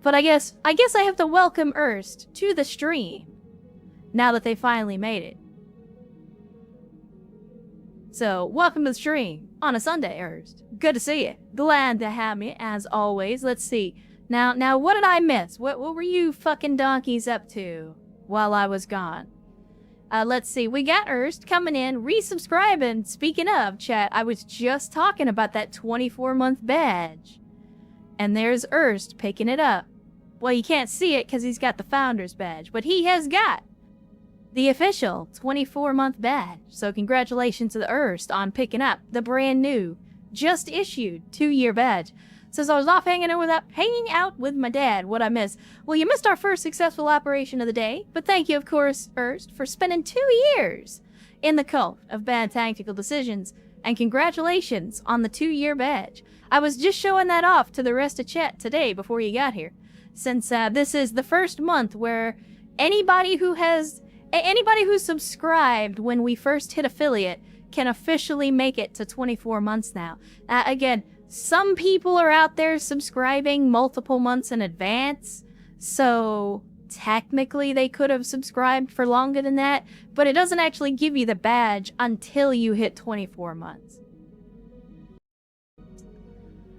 But I guess I have to welcome Erst to the stream, now that they finally made it. So, welcome to the stream on a Sunday, Erst. Good to see you. Glad to have me, as always. Let's see. Now, what did I miss? What were you fucking donkeys up to while I was gone? Let's see. We got Erst coming in, resubscribing. Speaking of, chat, I was just talking about that 24-month badge. And there's Erst picking it up. Well, you can't see it because he's got the Founder's badge, but he has got the official 24-month badge. So congratulations to the Erst on picking up the brand new, just issued 2-year badge. Says I was off hanging out with my dad. What'd I miss? Well, you missed our first successful operation of the day, but thank you, of course, Erst, for spending 2 years in the cult of bad tactical decisions, and congratulations on the 2-year badge. I was just showing that off to the rest of chat today before you got here, since this is the first month where anybody who's subscribed when we first hit affiliate can officially make it to 24 months now. Again, some people are out there subscribing multiple months in advance, so technically they could have subscribed for longer than that, but it doesn't actually give you the badge until you hit 24 months.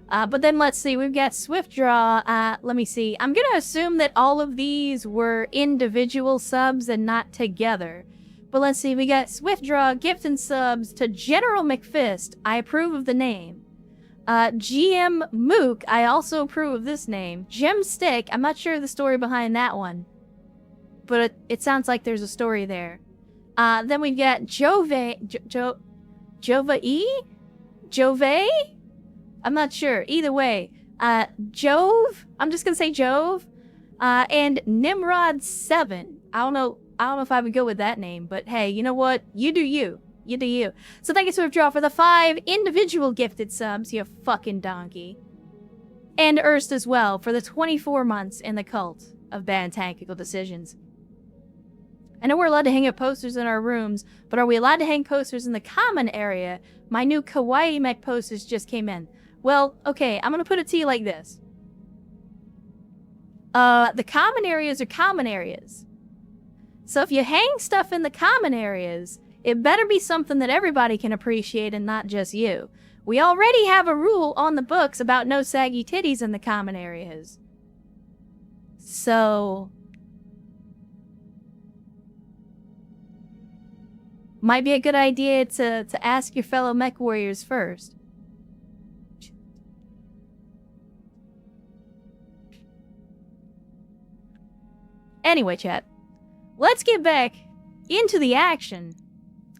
But then let's see, we've got Swiftdraw. Let me see. I'm gonna assume that all of these were individual subs and not together. But let's see, we got Swiftdraw gifting subs to General McFist. I approve of the name. GM Mook, I also approve of this name. Gem Stick, I'm not sure the story behind that one, but it sounds like there's a story there. Then we've got Jove? I'm not sure. Either way, Jove? I'm just gonna say Jove. And Nimrod 7. I don't know if I would go with that name, but hey, you know what? You do you. You do you. So thank you, Swiftdraw, for the 5 individual gifted subs, you fucking donkey. And Erst as well, for the 24 months in the cult of bad tactical decisions. I know we're allowed to hang up posters in our rooms, but are we allowed to hang posters in the common area? My new Kawaii Mech posters just came in. Well, okay, I'm gonna put it to you like this. The common areas are common areas. So if you hang stuff in the common areas, it better be something that everybody can appreciate and not just you. We already have a rule on the books about no saggy titties in the common areas. So might be a good idea to ask your fellow mech warriors first. Anyway, chat, let's get back into the action.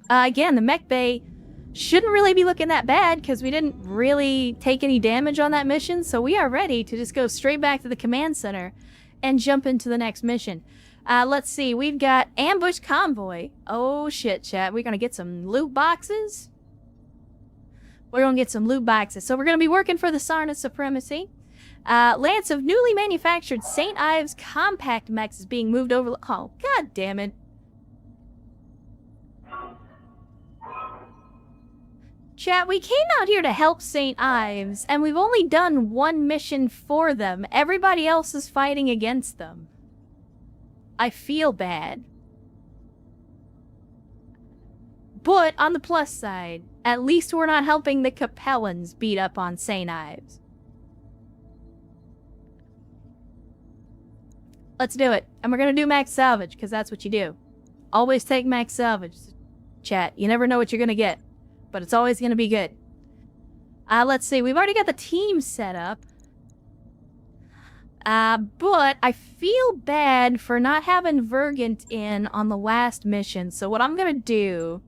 Again, the mech bay shouldn't really be looking that bad because we didn't really take any damage on that mission, so we are ready to just go straight back to the command center and jump into the next mission. Let's see, we've got ambush convoy. Oh shit, chat, we're gonna get some loot boxes. We're gonna get some loot boxes. So we're gonna be working for the Sarna Supremacy. Lance of newly manufactured St. Ives compact mechs is being moved over. Oh, god damn it. Chat, we came out here to help St. Ives, and we've only done one mission for them. Everybody else is fighting against them. I feel bad. But, on the plus side, at least we're not helping the Capellans beat up on St. Ives. Let's do it. And we're gonna do max salvage, because that's what you do. Always take max salvage. Chat, you never know what you're gonna get. But it's always gonna be good. Let's see, we've already got the team set up. But I feel bad for not having Vergant in on the last mission. So what I'm gonna do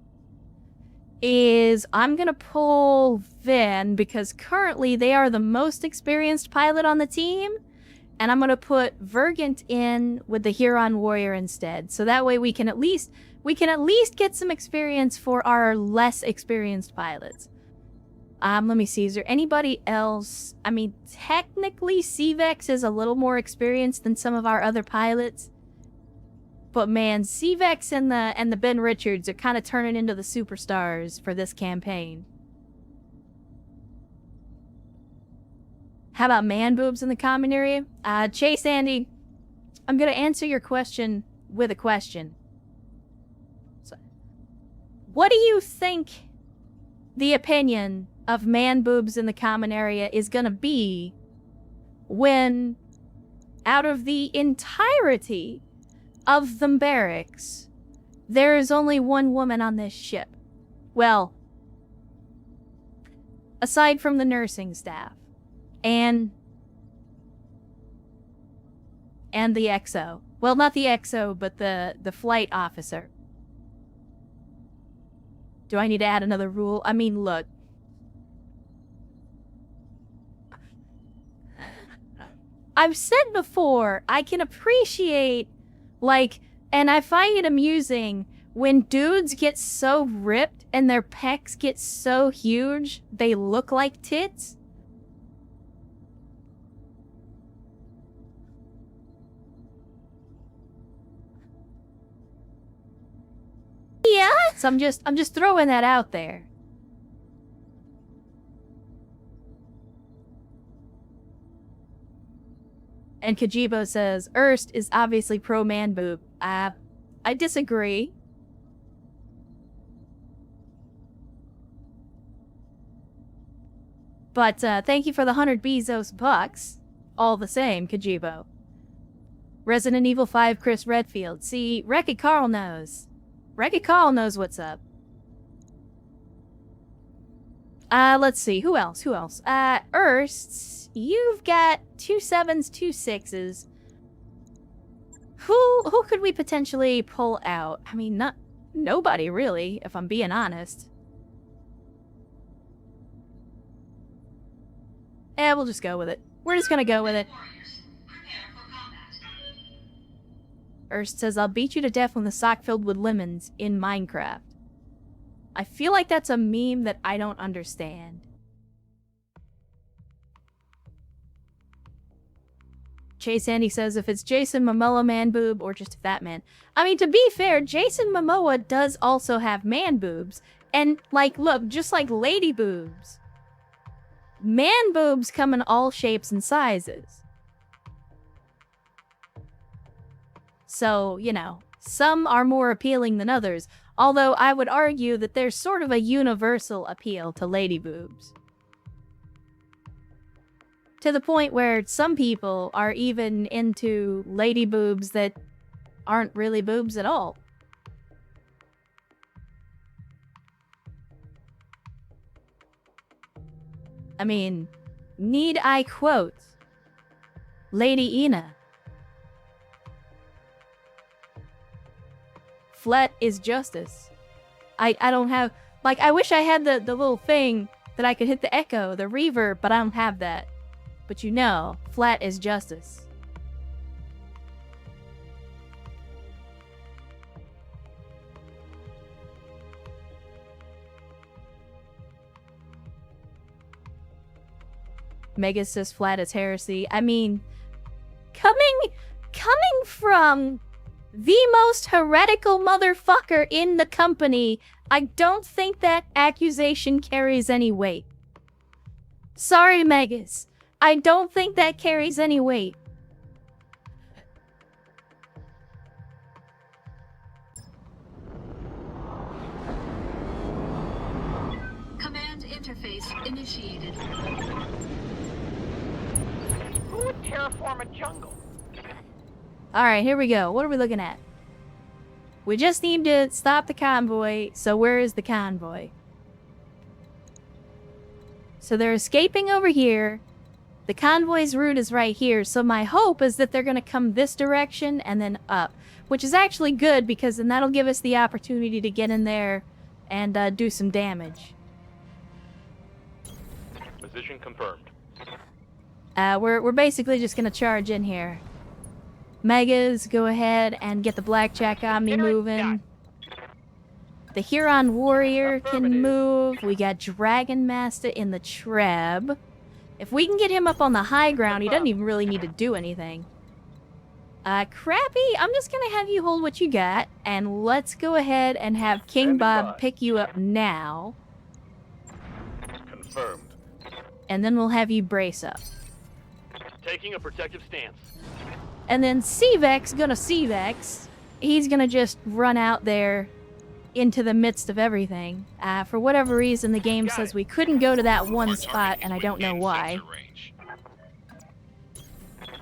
is I'm gonna pull Vin, because currently they are the most experienced pilot on the team. And I'm gonna put Vergant in with the Huron Warrior instead. So that way we can at least get some experience for our less experienced pilots. Let me see, is there anybody else? I mean, technically Cvex is a little more experienced than some of our other pilots. But man, Cvex and the Ben Richards are kind of turning into the superstars for this campaign. How about man boobs in the common area? Chase Andy, I'm gonna answer your question with a question. So, what do you think the opinion of man boobs in the common area is gonna be when, out of the entirety of the barracks, there is only one woman on this ship? Well, aside from the nursing staff and the XO. Well, not the XO, but the flight officer. Do I need to add another rule? I mean, look. I've said before, I can appreciate, like, and I find it amusing when dudes get so ripped and their pecs get so huge, they look like tits. Yeah? So I'm just throwing that out there. And Kajibo says, Erst is obviously pro-man boob. I disagree. But thank you for the 100 Bezos bucks. All the same, Kajibo. Resident Evil 5 Chris Redfield. See, Wreck-It Carl knows. Wreck-It Carl knows what's up. Let's see. Who else? Erst, you've got 2 7s, 2 6s. Who could we potentially pull out? I mean, nobody really, if I'm being honest. We'll just go with it. We're just gonna go with it. Erst says, I'll beat you to death when the sock filled with lemons in Minecraft. I feel like that's a meme that I don't understand. Chase Andy says, if it's Jason Momoa man boob or just a fat man. I mean, to be fair, Jason Momoa does also have man boobs. And, like, look, just like lady boobs. Man boobs come in all shapes and sizes. So, you know, some are more appealing than others, although I would argue that there's sort of a universal appeal to lady boobs. To the point where some people are even into lady boobs that aren't really boobs at all. I mean, need I quote Lady Ina? Flat is justice. I don't have, like, I wish I had the little thing that I could hit the echo, the reverb, but I don't have that. But you know, flat is justice. Mega says flat is heresy. I mean, coming from the most heretical motherfucker in the company, I don't think that accusation carries any weight. Sorry, Megas. I don't think that carries any weight. Command interface initiated. Who would terraform a jungle? Alright, here we go. What are we looking at? We just need to stop the convoy, so where is the convoy? So they're escaping over here. The convoy's route is right here, so my hope is that they're going to come this direction and then up. Which is actually good, because then that'll give us the opportunity to get in there and do some damage. Position confirmed. We're basically just going to charge in here. Megas, go ahead and get the Blackjack Omni moving. The Huron Warrior can move. We got Dragon Master in the Treb. If we can get him up on the high ground, he doesn't even really need to do anything. Crappy, I'm just gonna have you hold what you got, and let's go ahead and have King Bob pick you up now. Confirmed. And then we'll have you brace up. Taking a protective stance. And then Cvex gonna Cvex. He's gonna just run out there into the midst of everything. For whatever reason, the game says we couldn't go to that one spot, and I don't know why.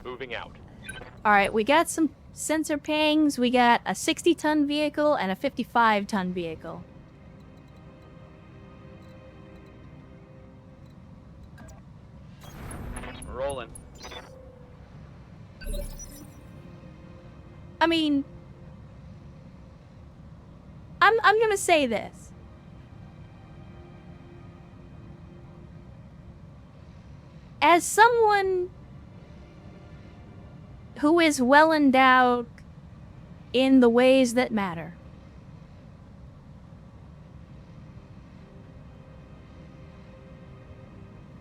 Moving out. Alright, we got some sensor pings. We got a 60-ton vehicle and a 55-ton vehicle. Rolling. I mean, I'm gonna say this. As someone who is well endowed in the ways that matter,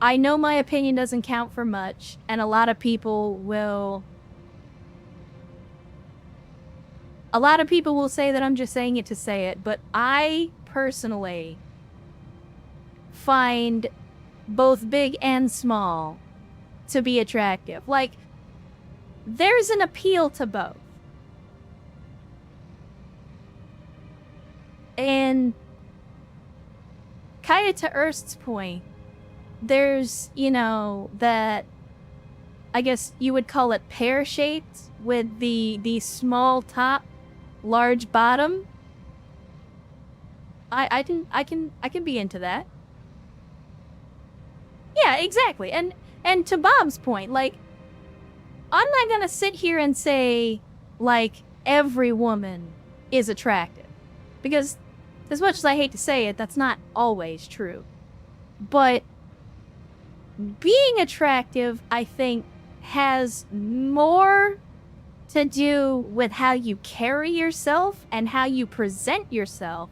I know my opinion doesn't count for much, and a lot of people will say that I'm just saying it to say it, but I personally find both big and small to be attractive. Like, there's an appeal to both. And kind of to Erst's point, there's, you know, that, I guess you would call it pear-shaped with the small top, large bottom. I can be into that. Yeah, exactly. And to Bob's point, like, I'm not gonna sit here and say, like, every woman is attractive. Because, as much as I hate to say it, that's not always true. But being attractive, I think, has more to do with how you carry yourself and how you present yourself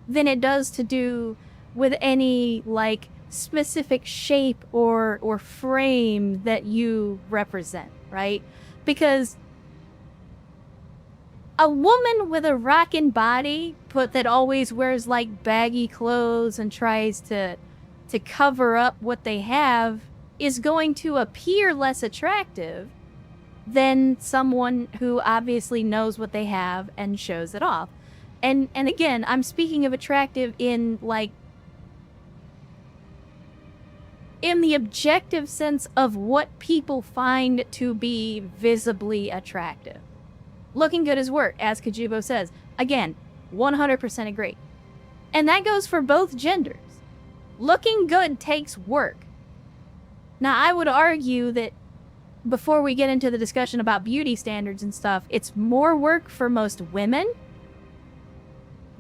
than it does to do with any, like, specific shape or frame that you represent, right? Because a woman with a rockin' body, but that always wears, like, baggy clothes and tries to cover up what they have, is going to appear less attractive than someone who obviously knows what they have and shows it off. And again, I'm speaking of attractive in, like, in the objective sense of what people find to be visibly attractive. Looking good is work, as Kajubo says. Again, 100% agree. And that goes for both genders. Looking good takes work. Now, I would argue that before we get into the discussion about beauty standards and stuff, it's more work for most women.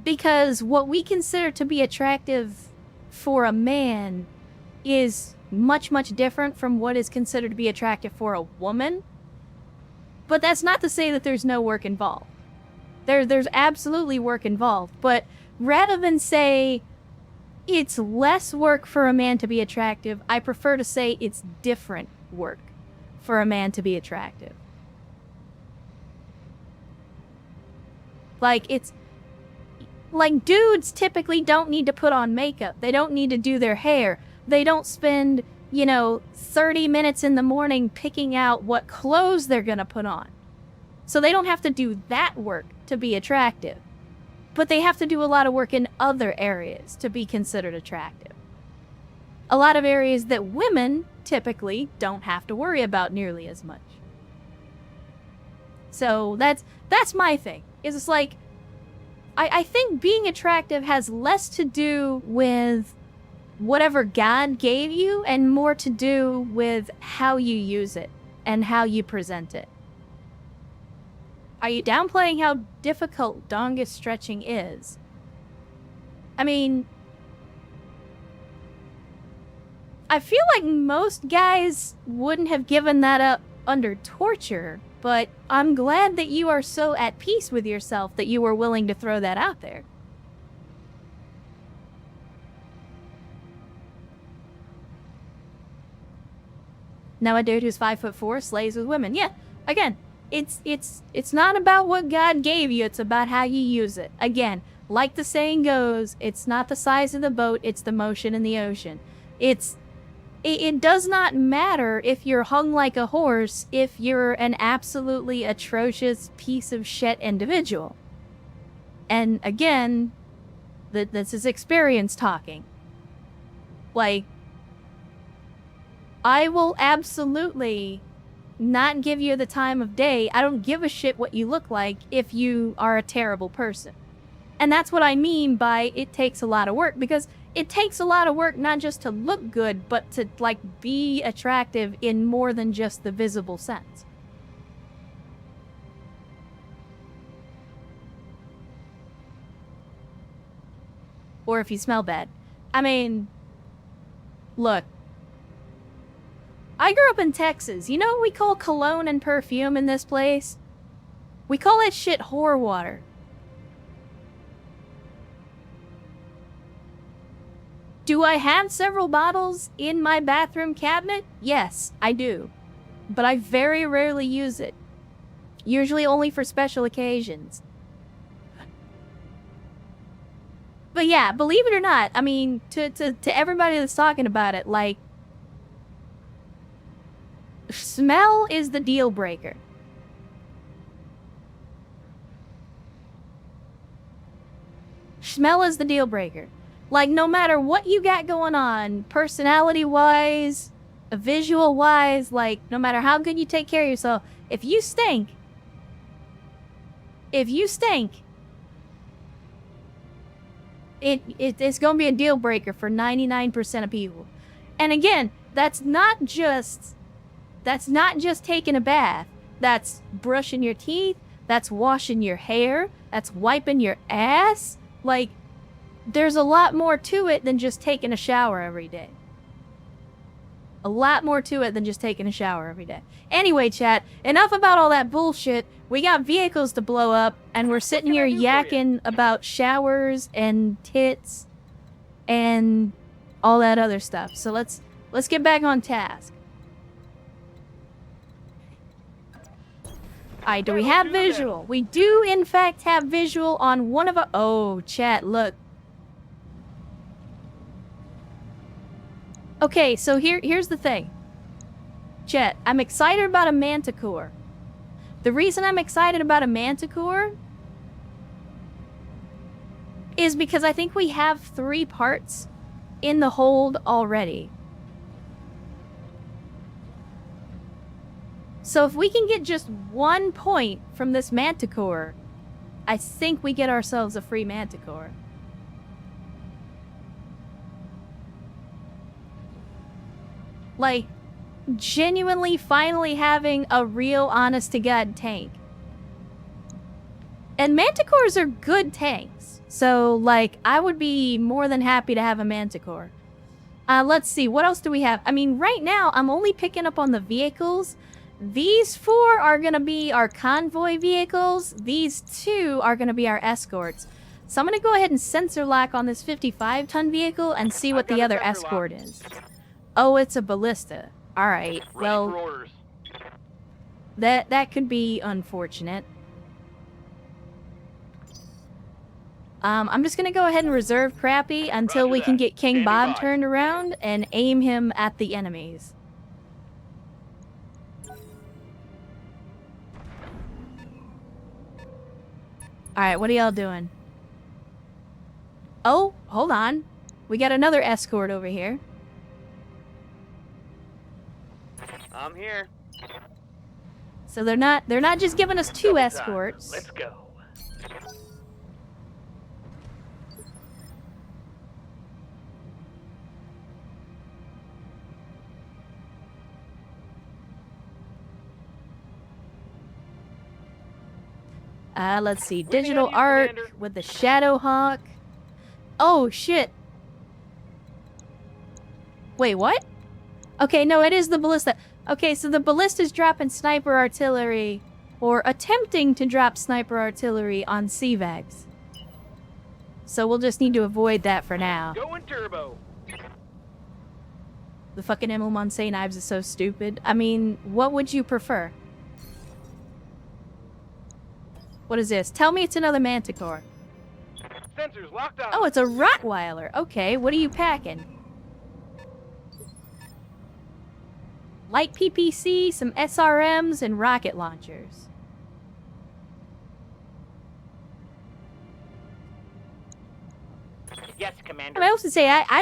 Because what we consider to be attractive for a man is much, much different from what is considered to be attractive for a woman. But that's not to say that there's no work involved. There's absolutely work involved. But rather than say it's less work for a man to be attractive, I prefer to say it's different work for a man to be attractive. Like, it's like, dudes typically don't need to put on makeup. They don't need to do their hair. They don't spend, 30 minutes in the morning picking out what clothes they're gonna put on. So they don't have to do that work to be attractive. But they have to do a lot of work in other areas to be considered attractive. A lot of areas that women typically don't have to worry about nearly as much. So that's my thing. Is it's like, I think being attractive has less to do with whatever God gave you and more to do with how you use it and how you present it. Are you downplaying how difficult dongus stretching is? I mean, I feel like most guys wouldn't have given that up under torture, but I'm glad that you are so at peace with yourself that you were willing to throw that out there. Now a dude who's 5'4" slays with women. Yeah, again, it's not about what God gave you, it's about how you use it. Again, like the saying goes, it's not the size of the boat, it's the motion in the ocean. It's It does not matter if you're hung like a horse if you're an absolutely atrocious piece of shit individual. And again, this is experience talking. Like, I will absolutely not give you the time of day. I don't give a shit what you look like if you are a terrible person. And that's what I mean by it takes a lot of work, because it takes a lot of work not just to look good, but to, like, be attractive in more than just the visible sense. Or if you smell bad. I mean, look. I grew up in Texas. You know what we call cologne and perfume in this place? We call that shit whore water. Do I have several bottles in my bathroom cabinet? Yes, I do. But I very rarely use it. Usually only for special occasions. But yeah, believe it or not, I mean, to everybody that's talking about it, like, smell is the deal breaker. Smell is the deal breaker. Like, no matter what you got going on, personality-wise, visual-wise, like, no matter how good you take care of yourself, if you stink, it's gonna be a deal breaker for 99% of people. And again, that's not just taking a bath. That's brushing your teeth, that's washing your hair, that's wiping your ass. Like, there's a lot more to it than just taking a shower every day. A lot more to it than just taking a shower every day. Anyway, chat, enough about all that bullshit. We got vehicles to blow up, and we're sitting here yakking about showers and tits and all that other stuff. So let's get back on task. Alright, do we have visual? We do, in fact, have visual on one of our... Oh, chat, look. Okay, so here's the thing. Chat, I'm excited about a manticore. The reason I'm excited about a manticore is because I think we have 3 parts in the hold already. So if we can get just 1 point from this manticore, I think we get ourselves a free manticore. Like, genuinely finally having a real honest-to-God tank. And manticores are good tanks. So, like, I would be more than happy to have a manticore. Let's see, what else do we have? I mean, right now, I'm only picking up on the vehicles. These 4 are gonna be our convoy vehicles. These 2 are gonna be our escorts. So I'm gonna go ahead and sensor lock on this 55-ton vehicle and see what the other escort is. Oh, it's a ballista. Alright, well, that could be unfortunate. I'm just gonna go ahead and reserve Crappy until we can get King Bob turned around and aim him at the enemies. Alright, what are y'all doing? Oh, hold on. We got another escort over here. I'm here. So they're not just giving us 2 escorts. Let's go. Let's see. Digital art with the Shadow Hawk. Oh, shit. Wait, what? Okay, no, it is the ballista. Okay, so the ballista's dropping sniper artillery, or attempting to drop sniper artillery on CVAGs. So we'll just need to avoid that for now. Going turbo. The fucking emblem on St. Ives is so stupid. I mean, what would you prefer? What is this? Tell me it's another manticore. Sensors locked on. Oh, it's a Rottweiler. Okay, what are you packing? light PPC, some SRMs, and rocket launchers. Yes, Commander. I also say I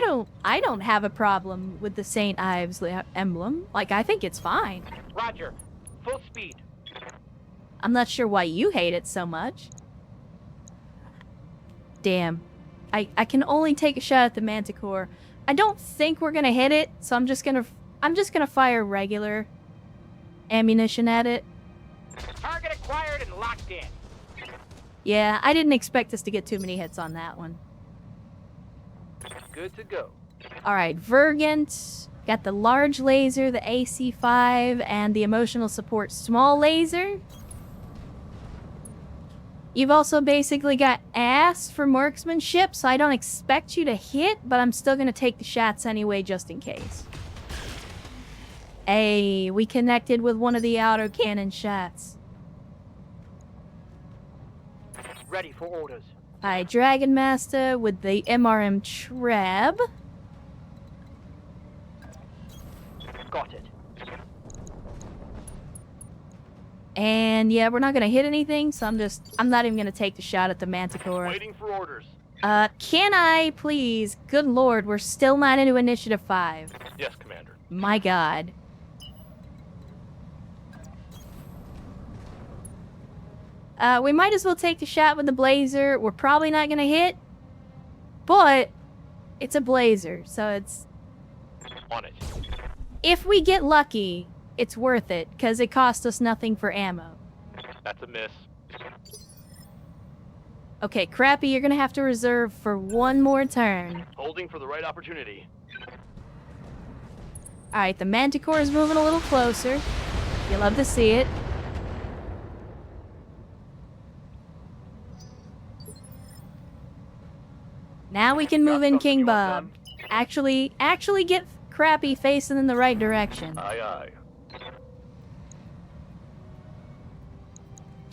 don't have a problem with the St. Ives emblem. Like, I think it's fine. Roger. Full speed. I'm not sure why you hate it so much. Damn. I can only take a shot at the Manticore. I don't think we're gonna hit it, so I'm just gonna fire regular ammunition at it. Target acquired and locked in. Yeah, I didn't expect us to get too many hits on that one. Good to go. Alright, Vergant. Got the large laser, the AC-5, and the emotional support small laser. You've also basically got ass for marksmanship, so I don't expect you to hit, but I'm still gonna take the shots anyway, just in case. Hey, we connected with one of the autocannon shots. Ready for orders. Alright, Dragon Master with the MRM Treb. Got it. And yeah, we're not gonna hit anything, so I'm not even gonna take the shot at the Manticore. Waiting for orders. Can I please? Good lord, we're still not into Initiative 5. Yes, Commander. My god. We might as well take the shot with the Blazer. We're probably not gonna hit, but it's a Blazer, so it's... On it. If we get lucky, it's worth it, because it cost us nothing for ammo. That's a miss. Okay, Crappy, you're gonna have to reserve for one more turn. Holding for the right opportunity. Alright, the Manticore is moving a little closer. You love to see it. Now we can move in King Bob. Actually get Crappy facing in the right direction. Aye, aye.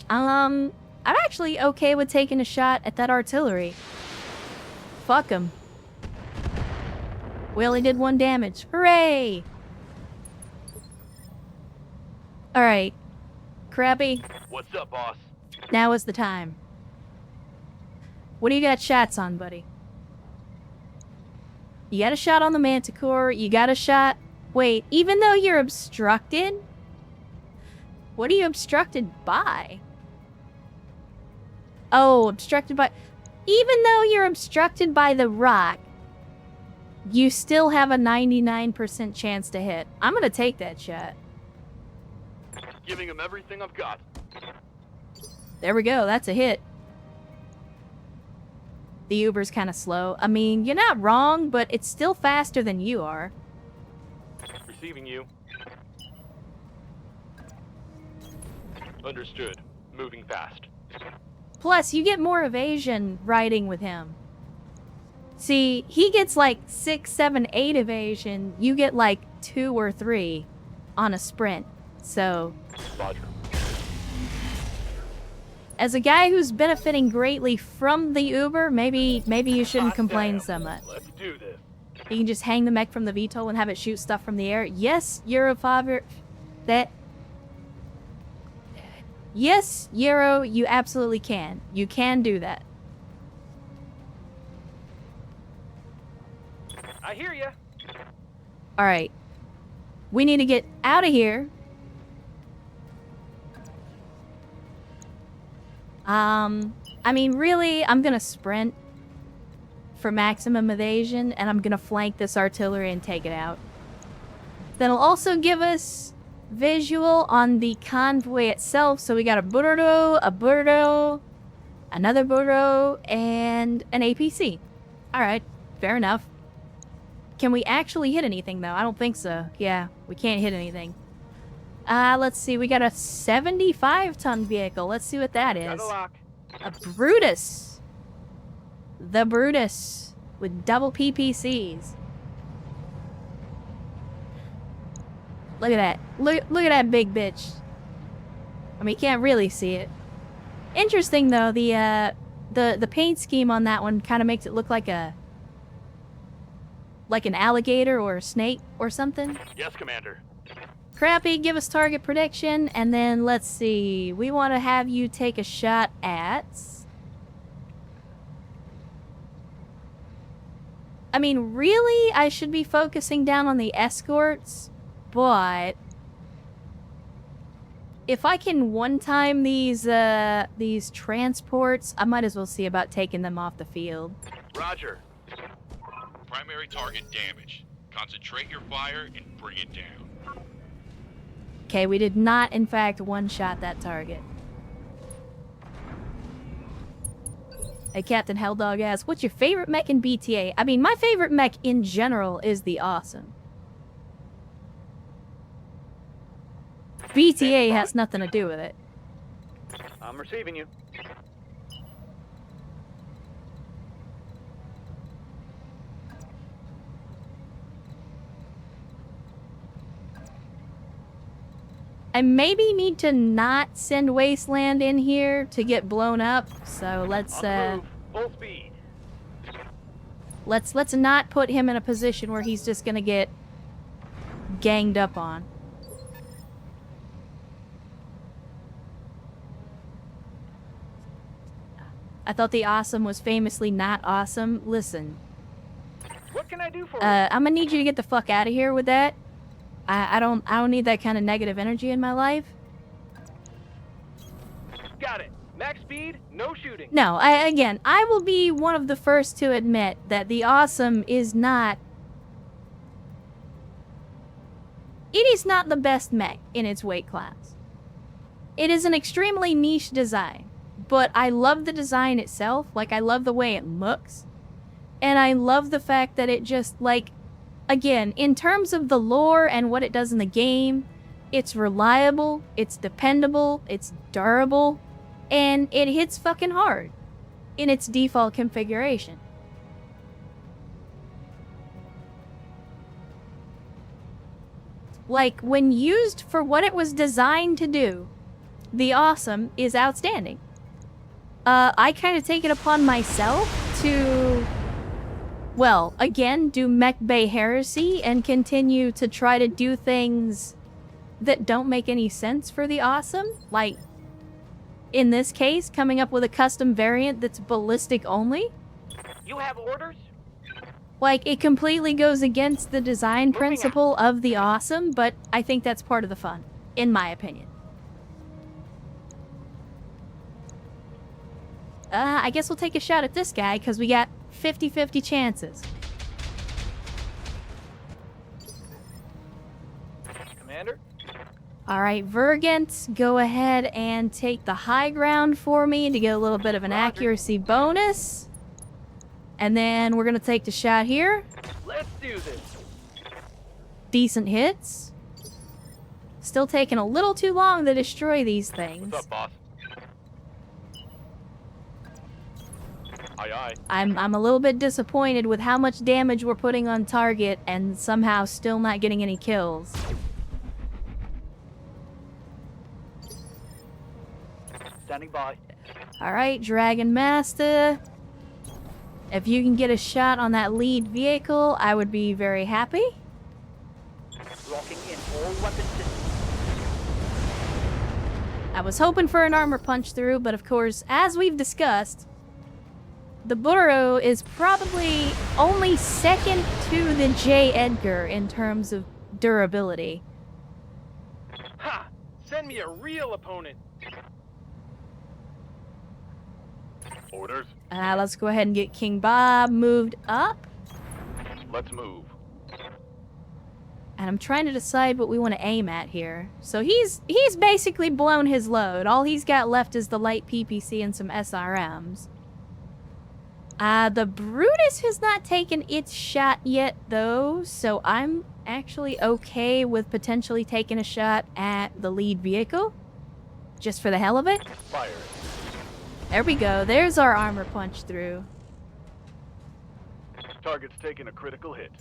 I'm actually okay with taking a shot at that artillery. Fuck him. We only did 1 damage. Hooray! Alright. Crappy, What's up, boss? now is the time. What do you got shots on, buddy? You got a shot on the Manticore, you got a shot... Wait, even though you're obstructed? What are you obstructed by? Oh, obstructed by... Even though you're obstructed by the rock, you still have a 99% chance to hit. I'm gonna take that shot. Giving him everything I've got. There we go, that's a hit. The Uber's kind of slow. I mean, you're not wrong, but it's still faster than you are. Receiving you. Understood. Moving fast. Plus, you get more evasion riding with him. See, he gets like 6, 7, 8 evasion. You get like 2 or 3 on a sprint. So, Roger. as a guy who's benefiting greatly from the Uber, maybe you shouldn't Hot complain damn. so much. Let's do this. You can just hang the mech from the VTOL and have it shoot stuff from the air. Yes, Eurofather, that... Yes, Euro, you absolutely can. You can do that. I hear ya. Alright. We need to get out of here. I mean, really, I'm gonna sprint for maximum evasion, and I'm gonna flank this artillery and take it out. That'll also give us visual on the convoy itself, so we got a Burdo, another Burdo, and an APC. Alright, fair enough. Can we actually hit anything, though? I don't think so. Yeah, we can't hit anything. Let's see. We got a 75-ton vehicle. Let's see what that is. Got a lock. A Brutus. The Brutus. With double PPCs. Look at that. Look at that big bitch. I mean, you can't really see it. Interesting, though. The paint scheme on that one kind of makes it look like a... like an alligator or a snake or something. Yes, Commander. Crappy, give us target prediction, and then let's see. We want to have you take a shot at... I mean, really, I should be focusing down on the escorts, but... if I can one-time these transports, I might as well see about taking them off the field. Roger. Primary target damaged. Concentrate your fire and bring it down. Okay, we did not, in fact, one-shot that target. Hey, Captain Helldog asks, what's your favorite mech in BTA? I mean, my favorite mech in general is the Awesome. BTA has nothing to do with it. I'm receiving you. I maybe need to not send Wasteland in here to get blown up, so let's Full speed. let's not put him in a position where he's just gonna get ganged up on. I thought the Awesome was famously not awesome. Listen, What can I do for you? I'm gonna need you to get the fuck out of here with that. I don't need that kind of negative energy in my life. Got it. Max speed, no shooting. No, again, I will be one of the first to admit that the Awesome is not... it is not the best mech in its weight class. It is an extremely niche design, but I love the design itself. Like, I love the way it looks. And I love the fact that it just, like... again, in terms of the lore and what it does in the game, it's reliable, it's dependable, it's durable, and it hits fucking hard in its default configuration. Like, when used for what it was designed to do, the Awesome is outstanding. I kind of take it upon myself to... well, again, do Mech Bay heresy and continue to try to do things that don't make any sense for the Awesome. Like, in this case, coming up with a custom variant that's ballistic only. You have orders? Like, it completely goes against the design principle of the Awesome, but I think that's part of the fun, in my opinion. I guess we'll take a shot at this guy, because we got 50-50 chances. Commander? Alright, Vergant, go ahead and take the high ground for me to get a little bit of an accuracy bonus. And then we're going to take the shot here. Let's do this. Decent hits. Still taking a little too long to destroy these things. What's up, boss? Aye, aye. I'm a little bit disappointed with how much damage we're putting on target and somehow still not getting any kills. Standing by. Alright, Dragon Master. If you can get a shot on that lead vehicle, I would be very happy. Locking in all weapon systems. I was hoping for an armor punch through, but of course, as we've discussed, the Burrow is probably only second to the J. Edgar in terms of durability. Ha! Send me a real opponent. Orders. Let's go ahead and get King Bob moved up. Let's move. And I'm trying to decide what we want to aim at here. So he's basically blown his load. All he's got left is the light PPC and some SRMs. The Brutus has not taken its shot yet, though, so I'm actually okay with potentially taking a shot at the lead vehicle. Just for the hell of it. Fire. There we go. There's our armor punch through. Target's taking a critical hit.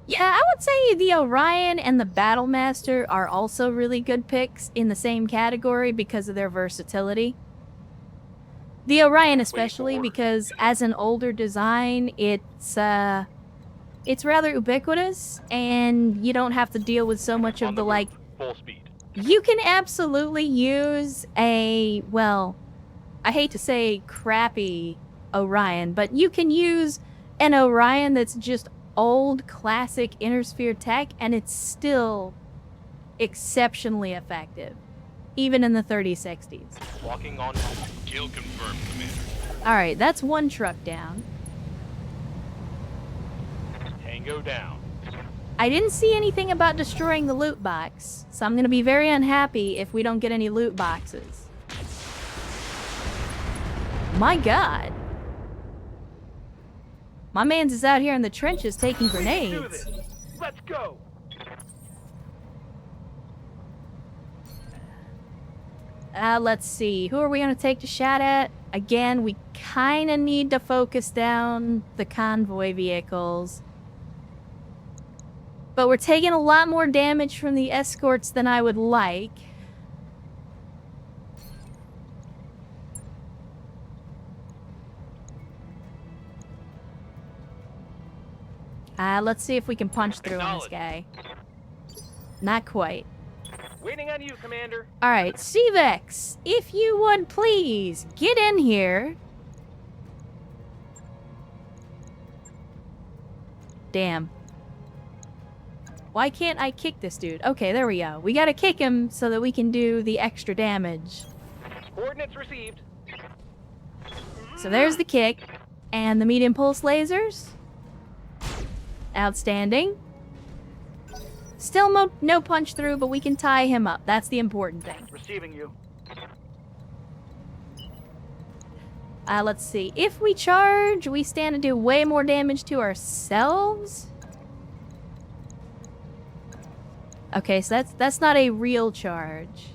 Yeah, I would say the Orion and the Battlemaster are also really good picks in the same category because of their versatility. The Orion especially, because as an older design, it's rather ubiquitous, and you don't have to deal with so much of the, like... Full speed. You can absolutely use a, well, I hate to say crappy Orion, but you can use an Orion that's just old, classic inner sphere tech, and it's still exceptionally effective, even in the 3060s. Walking on. Kill confirmed, Commander. Alright, that's one truck down. Tango down. I didn't see anything about destroying the loot box, so I'm gonna be very unhappy if we don't get any loot boxes. My god. My man's is out here in the trenches taking Do grenades. this. Let's go. Let's see. Who are we gonna take the shot at? Again, we kinda need to focus down the convoy vehicles. But we're taking a lot more damage from the escorts than I would like. Let's see if we can punch through on this guy. Not quite. Waiting on you, Commander. Alright, Cvex, if you would please get in here. Damn. Why can't I kick this dude? Okay, there we go. We gotta kick him so that we can do the extra damage. Coordinates received. So there's the kick. And the medium pulse lasers. Outstanding. Still no punch through, but we can tie him up. That's the important thing. Receiving you. Let's see. If we charge, we stand to do way more damage to ourselves. Okay, so that's not a real charge.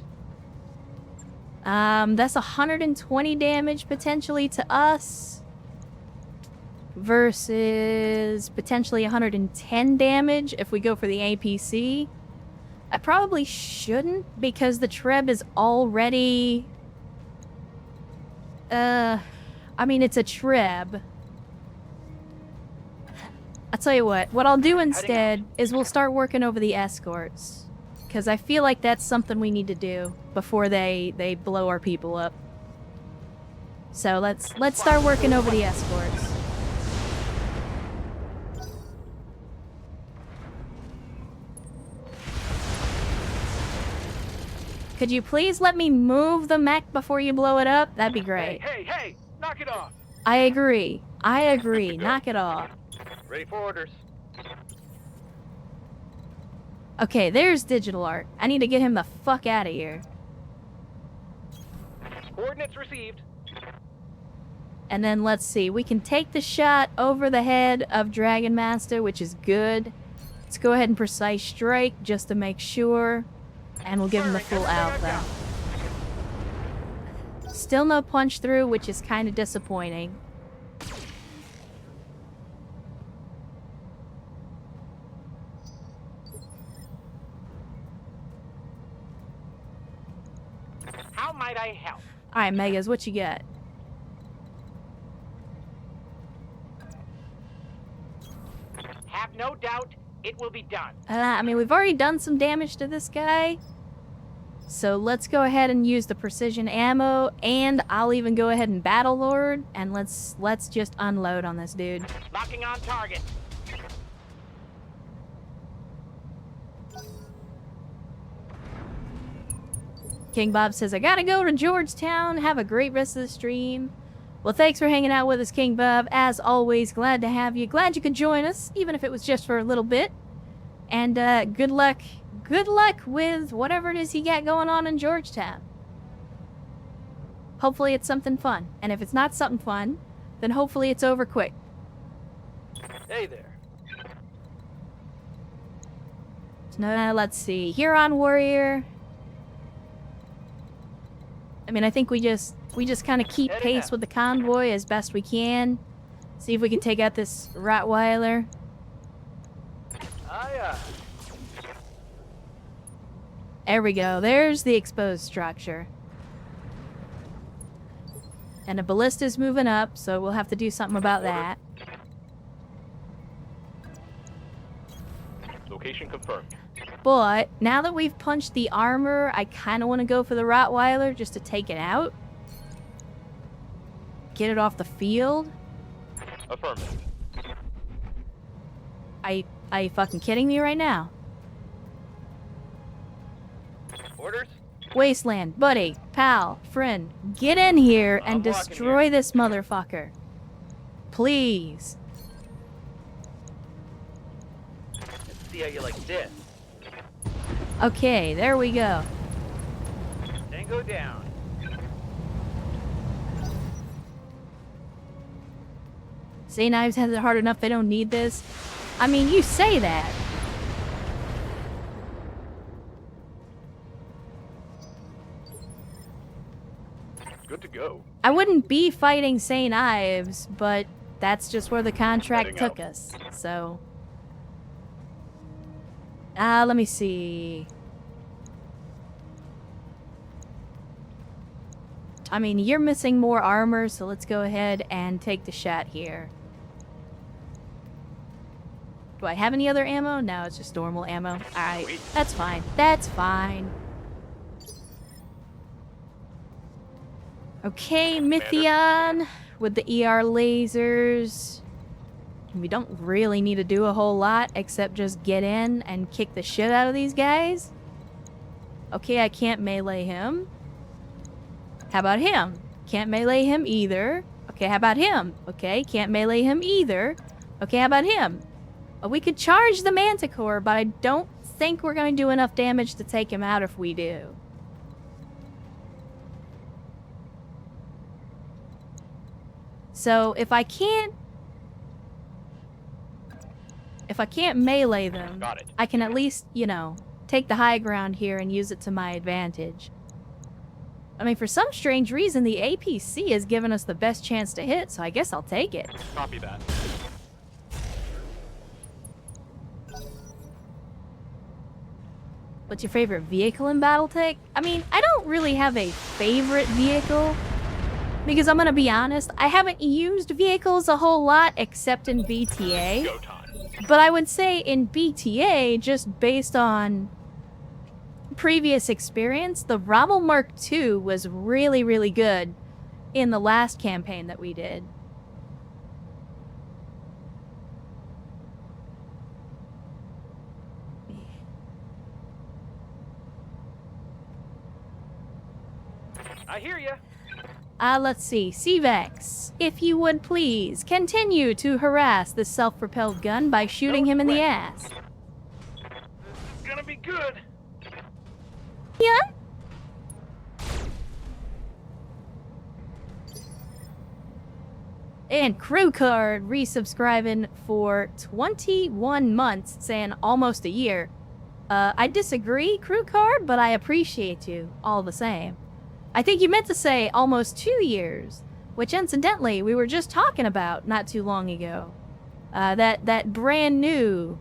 That's 120 damage potentially to us. Versus potentially 110 damage if we go for the APC. I probably shouldn't because the Treb is already... I mean, it's a Treb. I'll tell you what I'll do instead is we'll start working over the escorts. Because I feel like that's something we need to do before they blow our people up. So let's start working over the escorts. Could you please let me move the mech before you blow it up? That'd be great. Hey! Knock it off. I agree. Knock it off. Ready for orders. Okay, there's Digital Art. I need to get him the fuck out of here. Coordinates received. And then let's see. We can take the shot over the head of Dragon Master, which is good. Let's go ahead and precise strike just to make sure. And we'll give him the full alpha. Still no punch through, which is kind of disappointing. How might I help? Alright, Megas, what you got? Have no doubt it will be done. I mean, we've already done some damage to this guy. So let's go ahead and use the precision ammo, and I'll even go ahead and Battle Lord, and let's just unload on this dude. Locking on target. King Bob says, I gotta go to Georgetown. Have a great rest of the stream. Well, thanks for hanging out with us, King Bob. As always, glad to have you. Glad you could join us, even if it was just for a little bit. And good luck. Good luck with whatever it is you got going on in Georgetown. Hopefully it's something fun. And if it's not something fun, then hopefully it's over quick. Hey there. No, let's see. Huron Warrior. I mean, I think we just kind of keep pace with the convoy as best we can. See if we can take out this Rottweiler. There we go. There's the exposed structure. And a ballista's moving up, so we'll have to do something about that. Location confirmed. But now that we've punched the armor, I kind of want to go for the Rottweiler just to take it out. Get it off the field. Affirmative. Are you fucking kidding me right now? Orders? Wasteland, buddy, pal, friend, get in here and I'm walking destroy here. this motherfucker. Please. Let's see how you like this. Okay, there we go. Tango down. Say Knives has it hard enough, they don't need this. I mean, you say that. Good to go. I wouldn't be fighting St. Ives, but that's just where the contract Heading took out. us, so... let me see. I mean, you're missing more armor, so let's go ahead and take the shot here. Do I have any other ammo? No, it's just normal ammo. Alright, Sweet. that's fine. That's fine. Okay, Mythion with the ER lasers. We don't really need to do a whole lot except just get in and kick the shit out of these guys. Okay, I can't melee him. How about him? Can't melee him either. Okay, how about him? Okay, can't melee him either. Okay, how about him? We could charge the Manticore, but I don't think we're going to do enough damage to take him out if we do. So if I can't melee them, Got it. I can at least, you know, take the high ground here and use it to my advantage. I mean, for some strange reason, the APC has given us the best chance to hit, so I guess I'll take it. Copy that. What's your favorite vehicle in Battletech? I mean, I don't really have a favorite vehicle. Because I'm gonna be honest, I haven't used vehicles a whole lot except in BTA. Go time. But I would say in BTA, just based on previous experience, the Rommel Mark II was really, really good in the last campaign that we did. I hear ya. Let's see. CVEX, if you would please, continue to harass this self-propelled gun by shooting him in the ass. This is gonna be good. Yeah? And Crew Card resubscribing for 21 months, saying almost a year. I disagree, Crew Card, but I appreciate you all the same. I think you meant to say almost 2 years, which incidentally we were just talking about not too long ago. That brand new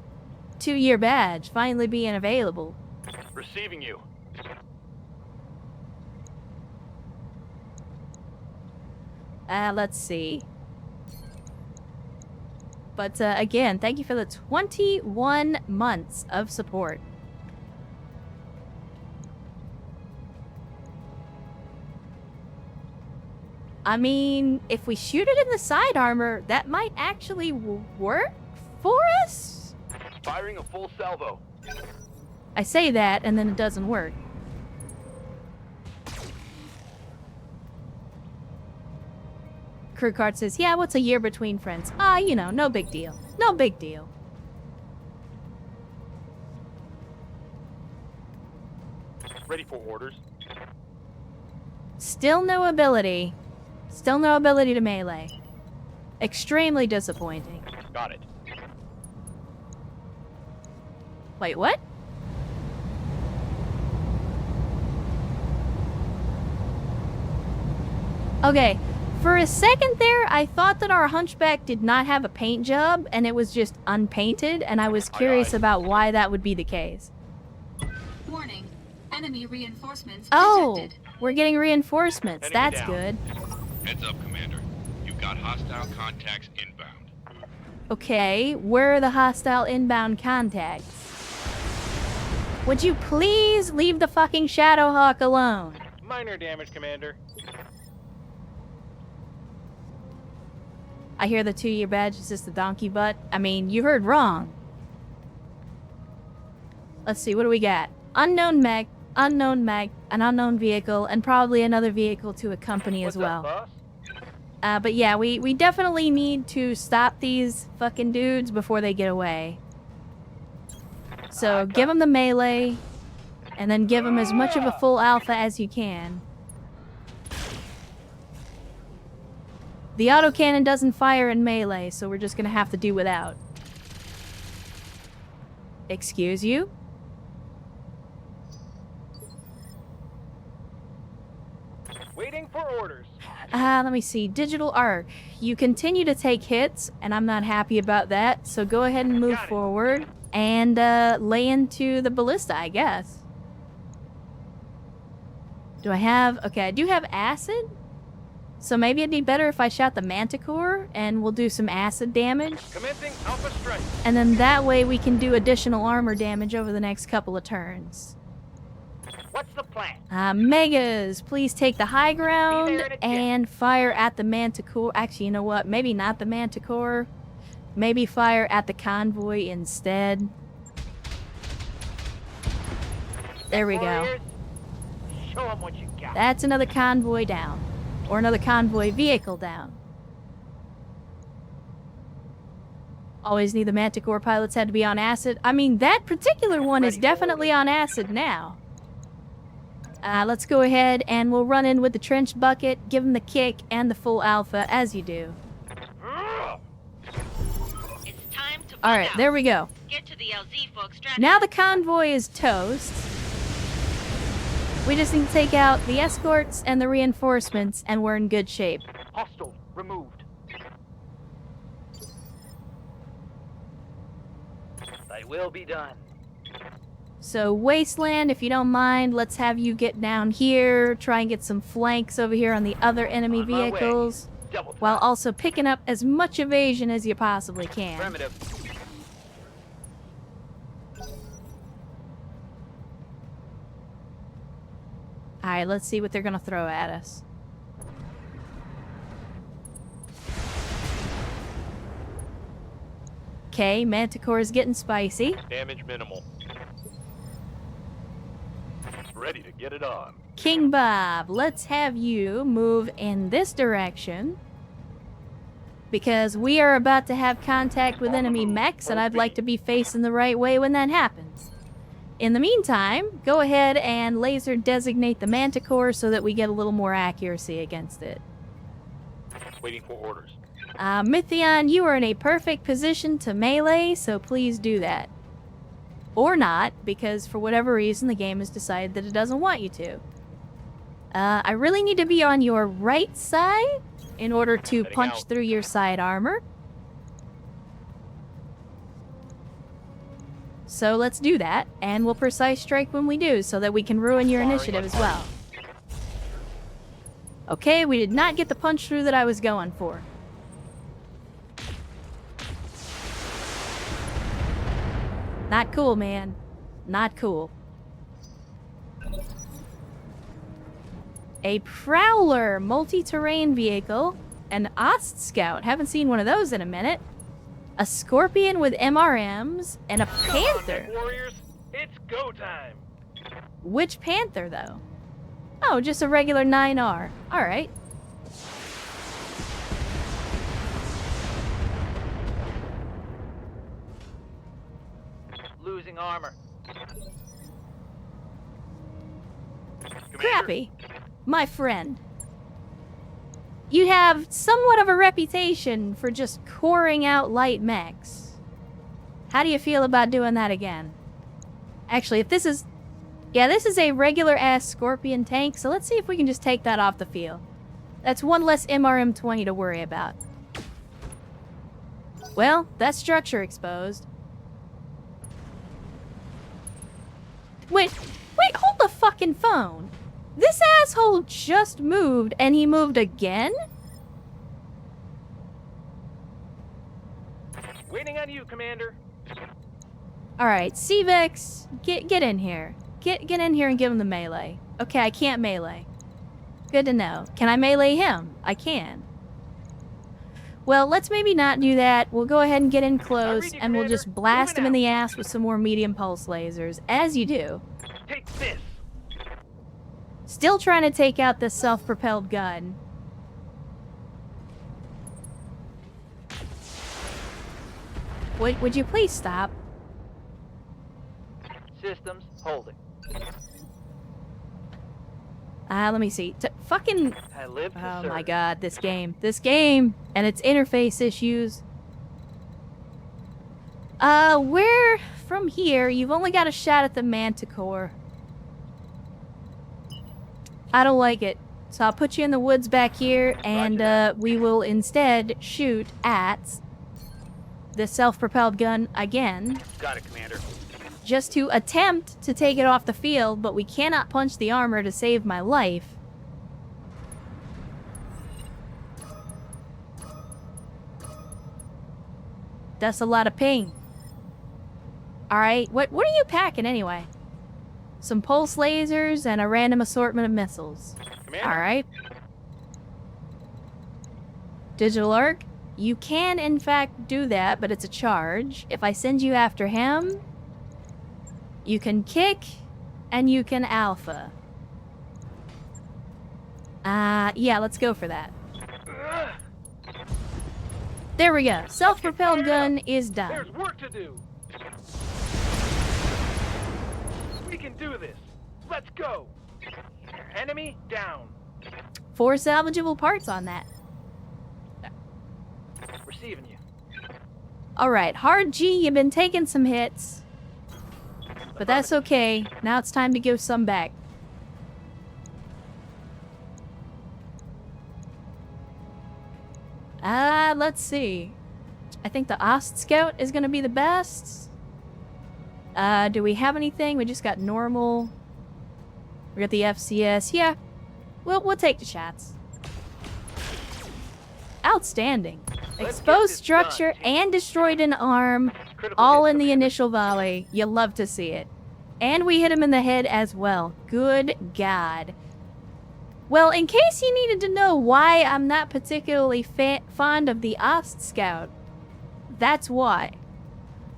2-year badge finally being available. Receiving you. Let's see. But again, thank you for the 21 months of support. I mean, if we shoot it in the side armor, that might actually work for us? Firing a full salvo. I say that, and then it doesn't work. Crew Card says, yeah, what's a year between friends? You know, no big deal. No big deal. Ready for orders. Still no ability. Still no ability to melee. Extremely disappointing. Got it. Wait, what? Okay, for a second there, I thought that our Hunchback did not have a paint job, and it was just unpainted, and I was curious about why that would be the case. Warning. Enemy reinforcements Oh, detected. we're getting reinforcements. Enemy That's down. good. Heads up, Commander. You've got hostile contacts inbound. Okay, where are the hostile inbound contacts? Would you please leave the fucking Shadowhawk alone? Minor damage, Commander. I hear the 2-year badge is just a donkey butt. I mean, you heard wrong. Let's see, what do we got? Unknown mech, an unknown vehicle, and probably another vehicle to accompany as well. What's up, boss? But yeah, we definitely need to stop these fucking dudes before they get away. So give them the melee, and then give them as much of a full alpha as you can. The autocannon doesn't fire in melee, so we're just gonna have to do without. Excuse you? Waiting for orders. Let me see. Digital arc. You continue to take hits, and I'm not happy about that, so go ahead and move Got it. forward and lay into the ballista, I guess. Do I have... Okay, I do have acid. So maybe it'd be better if I shot the Manticore, and we'll do some acid damage. Commencing Alpha Strike. And then that way we can do additional armor damage over the next couple of turns. What's the plan? Megas, please take the high ground there in a jiff. and fire at the Manticore. Actually, you know what? Maybe not the Manticore. Maybe fire at the convoy instead. There we go. Warriors, show 'em what you got. That's another convoy down. Or another convoy vehicle down. Always knew the Manticore pilots had to be on acid. I mean, that particular one is Ready for definitely on acid now. Let's go ahead and we'll run in with the trench bucket, give him the kick and the full alpha, as you do. It's time to Alright, there we go. Get to the LZ for extraction. Now the convoy is toast. We just need to take out the escorts and the reinforcements, and we're in good shape. Hostile removed. They will be done. So, Wasteland, if you don't mind, let's have you get down here, try and get some flanks over here on the other enemy On my way. vehicles, Double time. while also picking up as much evasion as you possibly can. Primitive. Alright, let's see what they're gonna throw at us. Okay, Manticore is getting spicy. Damage minimal. Ready to get it on. King Bob, let's have you move in this direction. Because we are about to have contact with enemy mechs, and I'd like to be facing the right way when that happens. In the meantime, go ahead and laser designate the Manticore so that we get a little more accuracy against it. Waiting for orders. Mythion, you are in a perfect position to melee, so please do that. Or not, because for whatever reason the game has decided that it doesn't want you to. I really need to be on your right side in order to Heading punch out. through your side armor. So let's do that, and we'll precise strike when we do, so that we can ruin your Firing initiative on as well. Okay, we did not get the punch through that I was going for. Not cool, man. Not cool. A Prowler multi-terrain vehicle. An Ost Scout. Haven't seen one of those in a minute. A Scorpion with MRMs. And a Panther. Warriors, it's go time. Which Panther, though? Oh, just a regular 9R. Alright. Losing armor. Crappy. My friend. You have somewhat of a reputation for just coring out light mechs. How do you feel about doing that again? Actually, if this is... Yeah, this is a regular-ass Scorpion tank, so let's see if we can just take that off the field. That's one less MRM-20 to worry about. Well, that structure exposed. Wait, hold the fucking phone. This asshole just moved, and he moved again? Waiting on you, Commander. Alright, Cvex, get in here. Get in here and give him the melee. Okay, I can't melee. Good to know. Can I melee him? I can. Well, let's maybe not do that. We'll go ahead and get in close, and we'll just blast him in the ass with some more medium pulse lasers, as you do. Take this. Still trying to take out this self-propelled gun. Would you please stop? Systems holding. Let me see. Fucking... I live to Oh serve. my god, this game. This game! And its interface issues. Where... From here, you've only got a shot at the Manticore. I don't like it. So I'll put you in the woods back here, and we will instead shoot at the self-propelled gun again. Got it, Commander. Just to attempt to take it off the field, but we cannot punch the armor to save my life. That's a lot of ping. Alright, what are you packing anyway? Some pulse lasers and a random assortment of missiles. Commander. Alright. Digital arc? You can in fact do that, but it's a charge. If I send you after him, you can kick and you can alpha. Yeah, let's go for that. There we go. Self-propelled gun is done. There's work to do. We can do this. Let's go. Enemy down. 4 salvageable parts on that. Receiving you. Alright, hard G, you've been taking some hits. But that's okay. Now it's time to give some back. Let's see. I think the Ost Scout is gonna be the best. Do we have anything? We just got normal. We got the FCS. Yeah. We'll take the shots. Outstanding. Let's Exposed get this structure done. and destroyed an arm. Critical All hit, in the Commander. initial volley. You love to see it. And we hit him in the head as well. Good God. Well, in case you needed to know why I'm not particularly fond of the Ost Scout, that's why.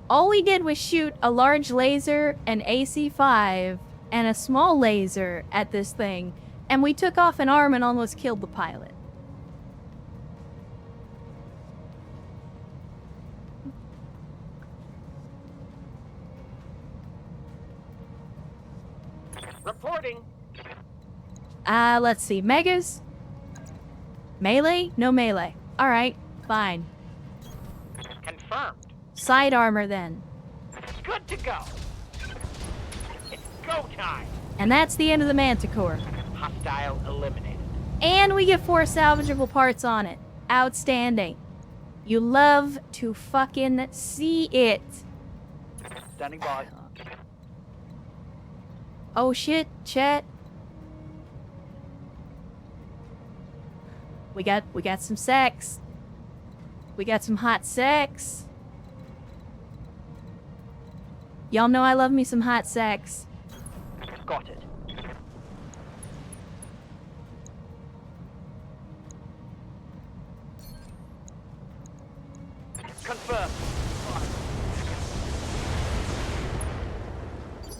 All we did was shoot a large laser, an AC-5, and a small laser at this thing, and we took off an arm and almost killed the pilot. Reporting. Let's see. Megas? Melee? No melee. Alright, fine. Confirmed. Side armor then. Good to go. It's go time. And that's the end of the Manticore. Hostile eliminated. And we get 4 salvageable parts on it. Outstanding. You love to fucking see it. Standing by. Oh shit, chat. We got some sex. We got some hot sex. Y'all know I love me some hot sex. Got it. Confirmed.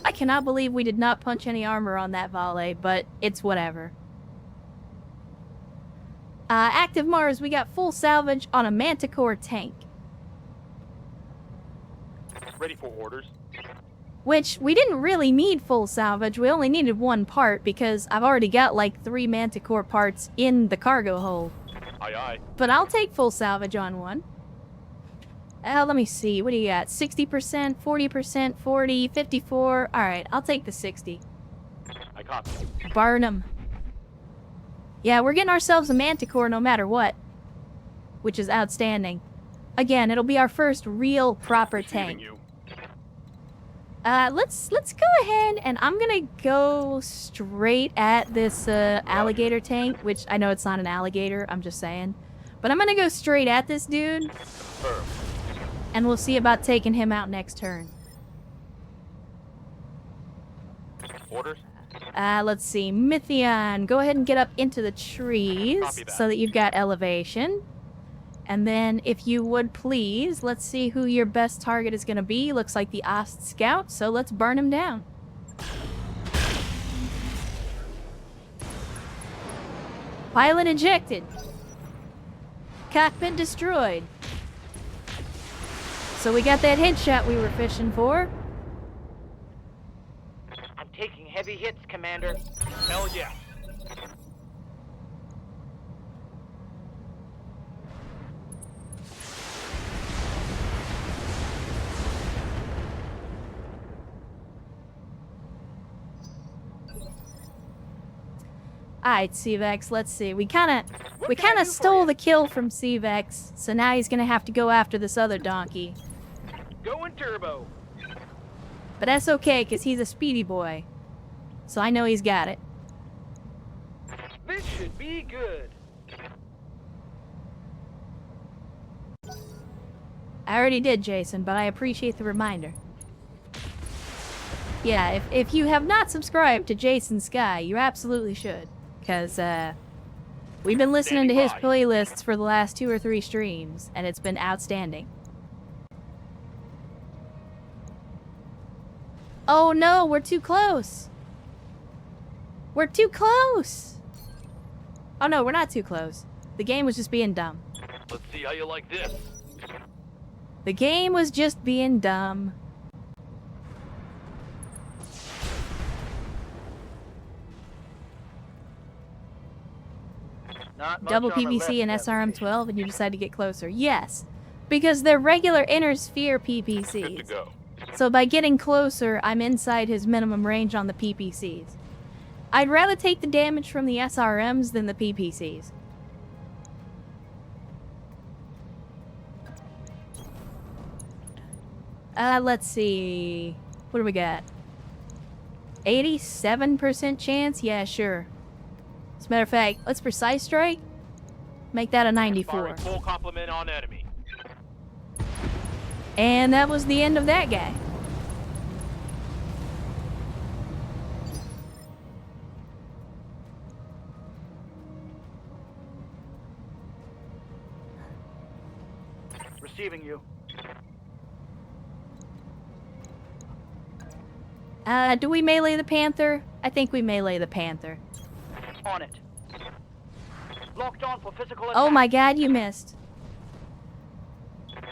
I cannot believe we did not punch any armor on that volley, but it's whatever. Active Mars, we got full salvage on a Manticore tank. Ready for orders. Which, we didn't really need full salvage, we only needed 1 part because I've already got like 3 Manticore parts in the cargo hold. Aye, aye. But I'll take full salvage on one. Let me see, what do you got? 60%, 40%, 40, 54. Alright, I'll take the 60. I copy. Burn 'em. Yeah, we're getting ourselves a Manticore no matter what. Which is outstanding. Again, it'll be our first real proper Receiving tank. you. Let's go ahead and I'm gonna go straight at this alligator tank, which I know it's not an alligator, I'm just saying. But I'm gonna go straight at this dude. Confirmed. and we'll see about taking him out next turn. Orders? Let's see. Mythion, go ahead and get up into the trees Copy that. so that you've got elevation. And then, if you would please, let's see who your best target is going to be. Looks like the Ost Scout, so let's burn him down. Pilot ejected. Cockpit destroyed. So we got that headshot we were fishing for. I'm taking heavy hits, Commander. Hell yeah. Alright, Cvex, let's see. We kinda stole the kill from Cvex, so now he's gonna have to go after this other donkey. Going turbo. But that's okay, because he's a speedy boy. So I know he's got it. This should be good. I already did, Jason, but I appreciate the reminder. Yeah, if you have not subscribed to Jason Sky, you absolutely should. Because, we've been listening to his playlists for the last 2 or 3 streams, and it's been outstanding. Oh no, we're too close! We're too close! Oh no, we're not too close. The game was just being dumb. Let's see how you like this. The game was just being dumb. Not much Double on the PPC and left SRM-12 and you decide to get closer. Yes, because they're regular inner sphere Good to PPCs. go. So by getting closer, I'm inside his minimum range on the PPCs. I'd rather take the damage from the SRMs than the PPCs. Let's see. What do we got? 87% chance? Yeah, sure. As a matter of fact, let's precise strike. Make that a 94. Firing full complement on enemy. And that was the end of that guy. Receiving you. Do we melee the Panther? I think we melee the Panther. On it. Locked on for physical attack. Oh my god, you missed.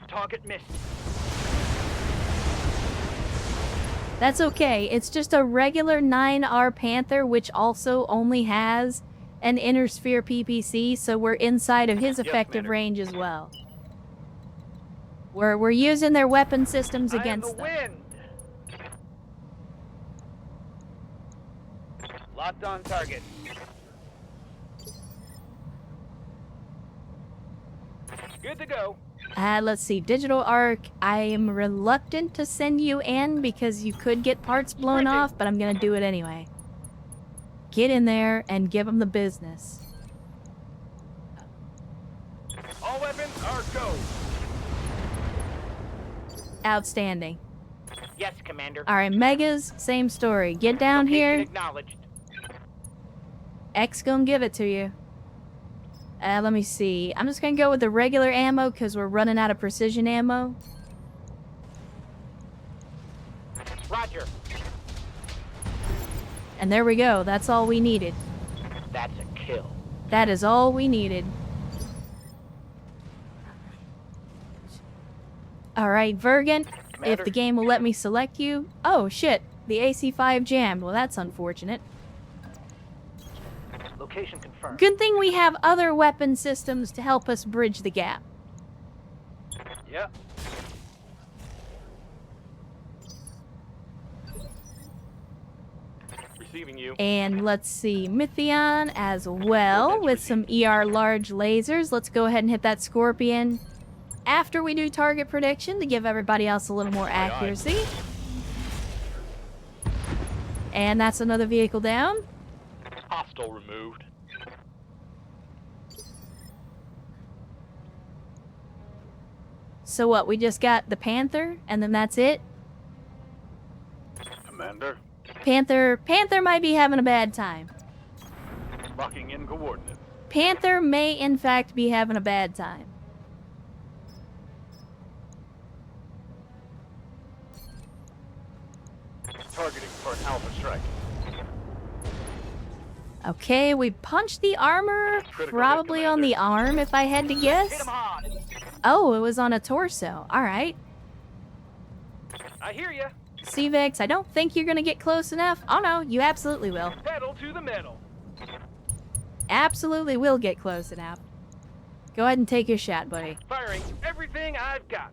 Target missed. That's okay. It's just a regular 9R Panther, which also only has an inner sphere PPC, so we're inside of his Yes, effective Commander. range as well. We're using their weapon systems against them. I am the wind. Locked on target. Good to go. Let's see. Digital Arc, I am reluctant to send you in because you could get parts blown Sprinting. off, but I'm gonna do it anyway. Get in there and give them the business. All weapons are go. Outstanding. Yes, Commander. Alright, Megas, same story. Get down Location here. Acknowledged. X gonna give it to you. Let me see. I'm just gonna go with the regular ammo because we're running out of precision ammo. Roger. And there we go. That's all we needed. That's a kill. That is all we needed. Alright, Vergan. If Commander. the game will let me select you. Oh, shit. The AC-5 jammed. Well, that's unfortunate. Location confirmed. Good thing we have other weapon systems to help us bridge the gap. Yep. Receiving you. And let's see, Mythion as well with some ER large lasers. Let's go ahead and hit that Scorpion after we do target prediction to give everybody else a little more accuracy. And that's another vehicle down. Hostile removed. So what, we just got the Panther, and then that's it? Commander, Panther might be having a bad time. locking in coordinates. Panther may, in fact, be having a bad time. Targeting for an alpha strike. Okay, we punched the armor, Critical probably hit, on the Commander. arm, if I had to guess. Hit him hard. Oh, it was on a torso. Alright. I hear ya. CVX, I don't think you're gonna get close enough. Oh no, you absolutely will. Pedal to the metal. Absolutely will get close enough. Go ahead and take your shot, buddy. Firing everything I've got.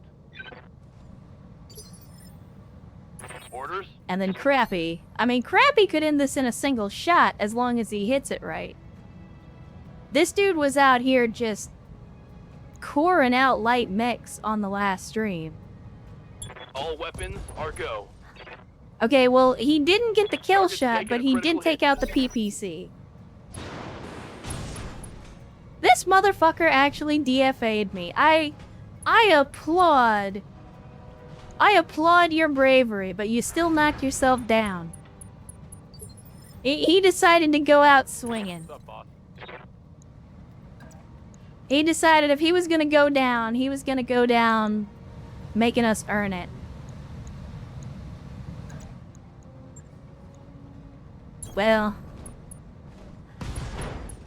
Orders? And then Crappy. I mean, Crappy could end this in a single shot as long as he hits it right. This dude was out here just coring out light mechs on the last stream. All weapons are go. Okay, well, he didn't get the kill Target's shot, taking but a he critical did take hit. out the PPC. This motherfucker actually DFA'd me. I applaud. I applaud your bravery, but you still knocked yourself down. He decided to go out swinging. What's up, boss? He decided if he was gonna go down, he was gonna go down making us earn it. Well,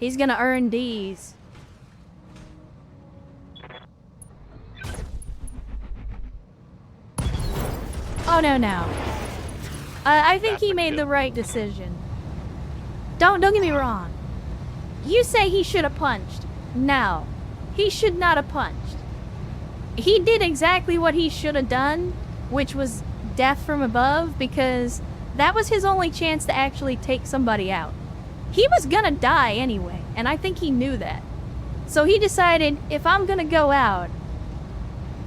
he's gonna earn these. Oh, no. I think he made the right decision. Don't get me wrong. You say he should have punched. No. He should not have punched. He did exactly what he should have done, which was death from above, because that was his only chance to actually take somebody out. He was gonna die anyway, and I think he knew that. So he decided, if I'm gonna go out,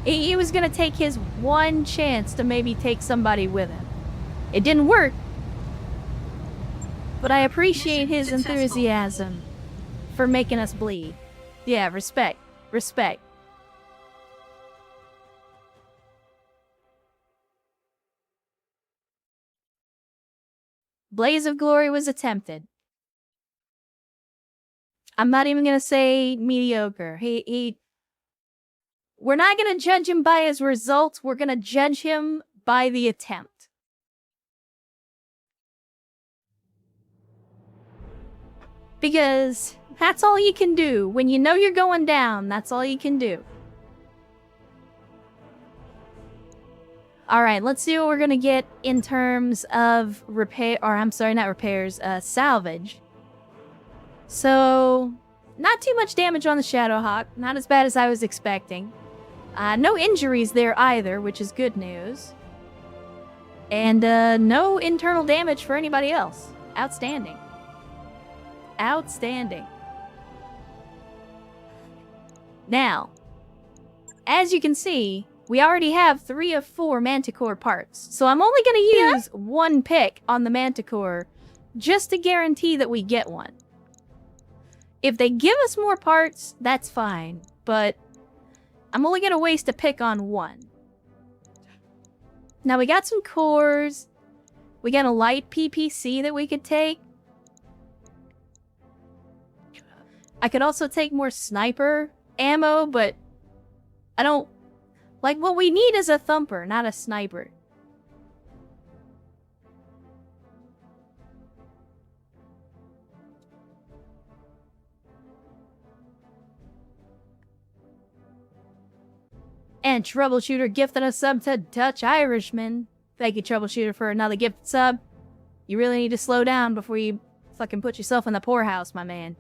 he was gonna take his one chance to maybe take somebody with him. It didn't work, but I appreciate his Mission successful. enthusiasm for making us bleed. Yeah, respect. Respect. Blaze of Glory was attempted. I'm not even gonna say mediocre. We're not gonna judge him by his results, we're gonna judge him by the attempt. Because that's all you can do. When you know you're going down, that's all you can do. Alright, let's see what we're gonna get in terms of salvage. So, not too much damage on the Shadowhawk, not as bad as I was expecting. No injuries there either, which is good news. And no internal damage for anybody else. Outstanding. Outstanding. Now, as you can see, we already have 3 of 4 Manticore parts. So I'm only going to use one pick on the Manticore just to guarantee that we get one. If they give us more parts, that's fine. But I'm only going to waste a pick on one. Now we got some cores. We got a light PPC that we could take. I could also take more sniper ammo, but I don't... Like, what we need is a thumper, not a sniper. And Troubleshooter gifted a sub to Dutch Irishman. Thank you, Troubleshooter, for another gift sub. You really need to slow down before you fucking put yourself in the poorhouse, my man.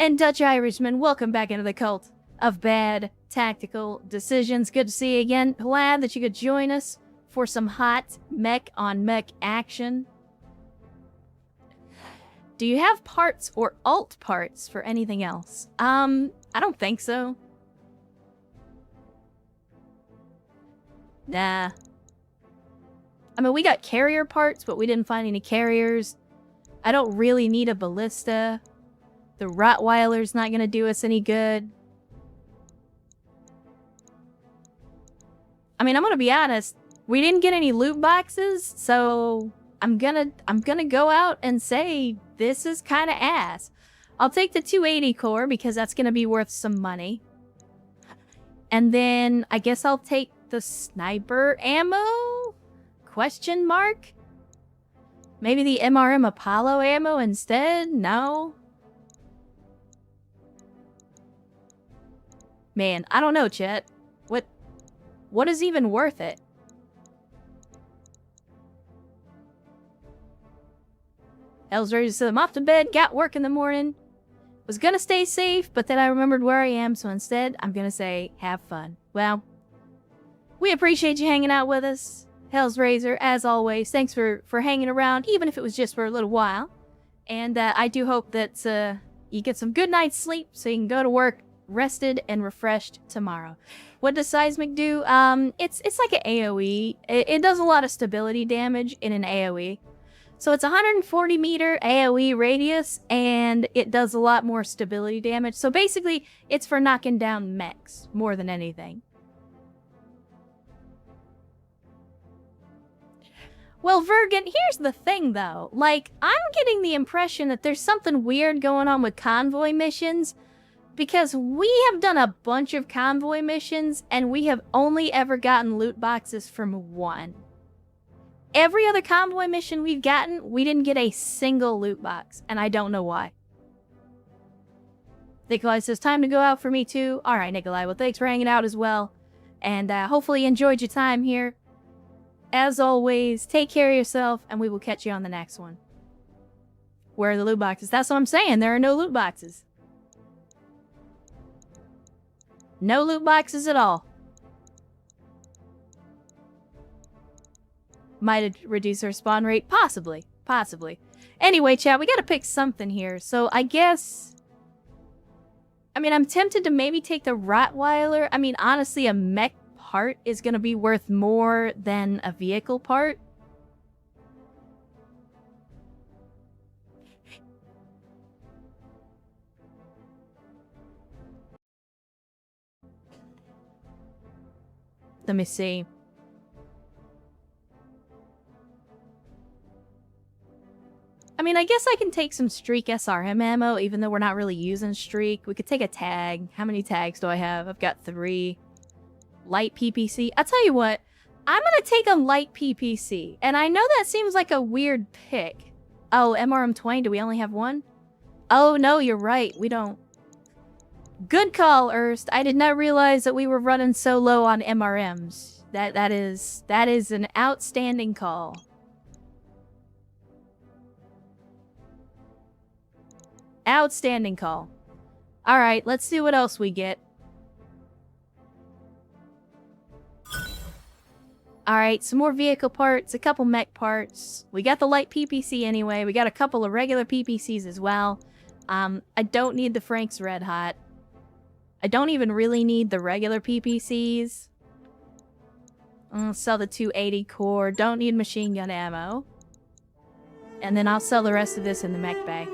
And Dutch Irishman, welcome back into the cult of bad tactical decisions. Good to see you again. Glad that you could join us for some hot mech on mech action. Do you have parts or alt parts for anything else? I don't think so. Nah. I mean, we got carrier parts, but we didn't find any carriers. I don't really need a ballista. The Rottweiler's not gonna do us any good. mean, I'm gonna be honest. We didn't get any loot boxes, so I'm gonna go out and say this is kind of ass. I'll take the 280 core because that's gonna be worth some money. And then I guess I'll take the sniper ammo? Question mark? Maybe the MRM Apollo ammo instead? No? Man, I don't know, Chet. What is even worth it? Hell's ready to send them off to bed, got work in the morning. Was gonna stay safe, but then I remembered where I am, so instead, I'm gonna say, have fun. Well, we appreciate you hanging out with us. Hell's Razor, as always, thanks for hanging around, even if it was just for a little while. And I do hope that you get some good night's sleep so you can go to work rested and refreshed tomorrow. What does Seismic do? It's like an AoE. It does a lot of stability damage in an AoE. So it's 140 meter AoE radius, and it does a lot more stability damage. So basically, it's for knocking down mechs more than anything. Well, Vergan, here's the thing, though. Like, I'm getting the impression that there's something weird going on with convoy missions, because we have done a bunch of convoy missions, and we have only ever gotten loot boxes from one. Every other convoy mission we've gotten, we didn't get a single loot box, and I don't know why. Nikolai says, time to go out for me too. Alright, Nikolai, well, thanks for hanging out as well. And hopefully you enjoyed your time here. As always, take care of yourself, and we will catch you on the next one. Where are the loot boxes? That's what I'm saying, there are no loot boxes. No loot boxes at all. Might reduce our spawn rate? Possibly. Possibly. Anyway, chat, we gotta pick something here. So I guess... I mean, I'm tempted to maybe take the Rottweiler. I mean, honestly, a mech part is gonna be worth more than a vehicle part. Let me see. I mean, I guess I can take some Streak SRM ammo, even though we're not really using Streak. We could take a tag. How many tags do I have? I've got 3. Light PPC. I'll tell you what. I'm gonna take a light PPC. And I know that seems like a weird pick. Oh, MRM-20, do we only have one? Oh, no, you're right. We don't. Good call, Erst. I did not realize that we were running so low on MRMs. That is an outstanding call. Outstanding call. Alright, let's see what else we get. Alright, some more vehicle parts, a couple mech parts. We got the light PPC anyway. We got a couple of regular PPCs as well. I don't need the Frank's Red Hot. I don't even really need the regular PPCs. I'll sell the 280 core. Don't need machine gun ammo. And then I'll sell the rest of this in the mech bay.